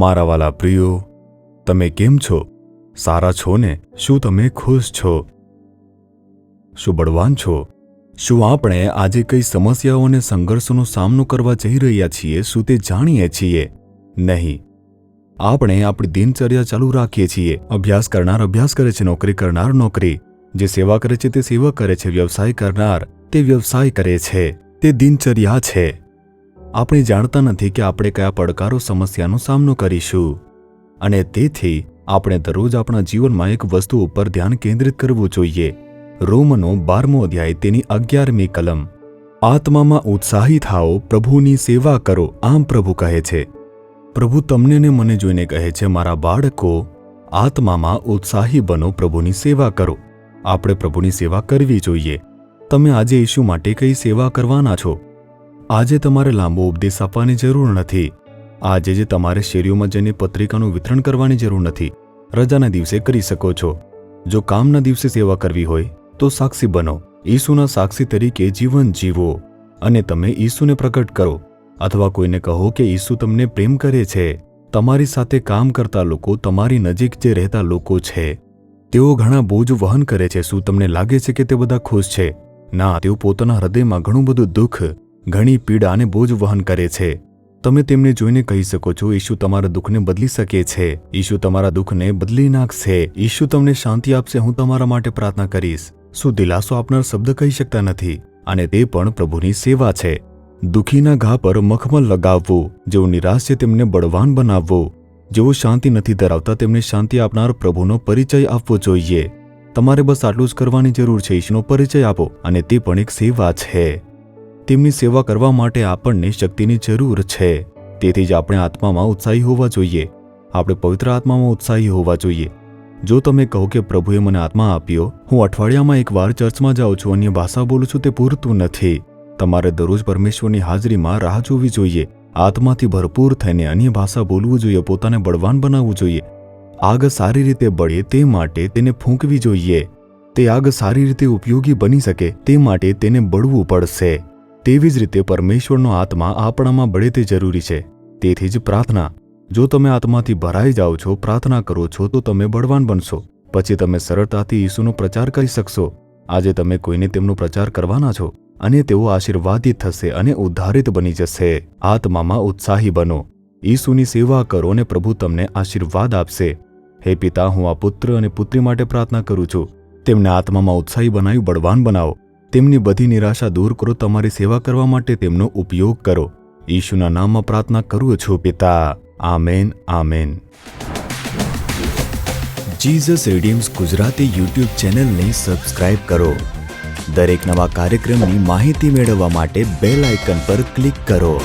મારા વાલા પ્રિયો, તમે કેમ છો? સારા છો ને? શું તમે ખુશ છો? શું બળવાન છો? શું આપણે આજે કઈ સમસ્યાઓ અને સંઘર્ષોનો સામનો કરવા જઈ રહ્યા છીએ? શું તે જાણીએ છીએ? નહીં. આપણે આપણી દિનચર્યા ચાલુ રાખીએ છીએ. અભ્યાસ કરનાર અભ્યાસ કરે છે, નોકરી કરનાર નોકરી, જે સેવા કરે છે તે સેવા કરે છે, વ્યવસાય કરનાર તે વ્યવસાય કરે છે. તે દિનચર્યા છે. આપણે જાણતા નથી કે આપણે કયા પડકારો સમસ્યાનો સામનો કરીશું, અને તેથી આપણે દરરોજ આપણા જીવનમાં એક વસ્તુ ઉપર ધ્યાન કેન્દ્રિત કરવું જોઈએ. રોમનો 12મો અધ્યાય તેની 11મી કલમ. આત્મામાં ઉત્સાહી થાઓ, પ્રભુની સેવા કરો, આમ પ્રભુ કહે છે. પ્રભુ તમને ને મને જોઈને કહે છે, મારા બાળકો, આત્મામાં ઉત્સાહી બનો, પ્રભુની સેવા કરો. આપણે પ્રભુની સેવા કરવી જોઈએ. તમે આજે ઈસુ માટે કઈ સેવા કરવાના છો? આજે તમારે લાંબો ઉપદેશ આપવાની જરૂર નથી. આજે જે તમારે શેરીઓમાં જઈને પત્રિકાનું વિતરણ કરવાની જરૂર નથી. રજાના દિવસે કરી શકો છો. જો કામના દિવસે સેવા કરવી હોય તો સાક્ષી બનો. ઈસુના સાક્ષી તરીકે જીવન જીવો અને તમે ઈસુને પ્રગટ કરો. અથવા કોઈને કહો કે ઈસુ તમને પ્રેમ કરે છે. તમારી સાથે કામ કરતા લોકો, તમારી નજીક જે રહેતા લોકો છે, તેઓ ઘણા બોજ વહન કરે છે. શું તમને લાગે છે કે તે બધા ખુશ છે? ના, તેઓ પોતાના હૃદયમાં ઘણું બધું દુઃખ, ઘણી પીડા અને બોજ વહન કરે છે. તમે તેમને જોઈને કહી શકો છો, ઈસુ તમારા દુઃખને બદલી શકે છે. ઈસુ તમારા દુઃખને બદલી નાખશે. ઈસુ તમને શાંતિ આપશે. હું તમારા માટે પ્રાર્થના કરીશ. શું દિલાસો આપનાર શબ્દ કહી શકતા નથી? અને તે પણ પ્રભુની સેવા છે. દુઃખીના ઘા પર મખમલ લગાવવું, જેઓ નિરાશ છે તેમને બળવાન બનાવવું, જેઓ શાંતિ નથી ધરાવતા તેમને શાંતિ આપનાર પ્રભુનો પરિચય આપવો જોઈએ. તમારે બસ આટલું જ કરવાની જરૂર છે. ઈશુનો પરિચય આપો, અને તે પણ એક સેવા છે. તેમની સેવા કરવા માટે આપણને શક્તિની જરૂર છે. તેથી જ આપણે આત્મામાં ઉત્સાહી હોવા જોઈએ. આપણે પવિત્ર આત્મામાં ઉત્સાહી હોવા જોઈએ. જો તમે કહો કે પ્રભુએ મને આત્મા આપ્યો, હું અઠવાડિયામાં એકવાર ચર્ચમાં જાઉં છું, અન્ય ભાષા બોલું છું, તે પૂરતું નથી. તમારે દરરોજ પરમેશ્વરની હાજરીમાં રાહ જોવી જોઈએ. આત્માથી ભરપૂર થઈને અન્ય ભાષા બોલવું જોઈએ. પોતાને બળવાન બનાવવું જોઈએ. આગ સારી રીતે બળે તે માટે તેને ફૂંકવી જોઈએ. તે આગ સારી રીતે ઉપયોગી બની શકે તે માટે તેને બળવું પડશે. તેવી જ રીતે પરમેશ્વરનો આત્મા આપણામાં બળે તે જરૂરી છે. તેથી જ પ્રાર્થના. જો તમે આત્માથી ભરાઈ જાઓ છો, પ્રાર્થના કરો છો, તો તમે બળવાન બનશો. પછી તમે સરળતાથી ઈસુનો પ્રચાર કરી શકશો. આજે તમે કોઈને તેમનો પ્રચાર કરવાના છો, અને તેઓ આશીર્વાદિત થશે અને ઉદ્ધારિત બની જશે. આત્મામાં ઉત્સાહી બનો, ઈસુની સેવા કરો, અને પ્રભુ તમને આશીર્વાદ આપશે. હે પિતા, હું આ પુત્ર અને પુત્રી માટે પ્રાર્થના કરું છું. તેમને આત્મામાં ઉત્સાહી બનાવી બળવાન બનાવો. તેમની બધી નિરાશા દૂર કરો. તમારી સેવા કરવા માટે તેમનો ઉપયોગ કરો. ઈશુના નામમાં પ્રાર્થના કરું છું, પિતા. Amen, amen. Jesus redeems Gujarati YouTube ચેનલને સબસ્ક્રાઇબ કરો. દરેક નવા કાર્યક્રમની માહિતી મેળવવા માટે બેલ આઇકન પર ક્લિક કરો.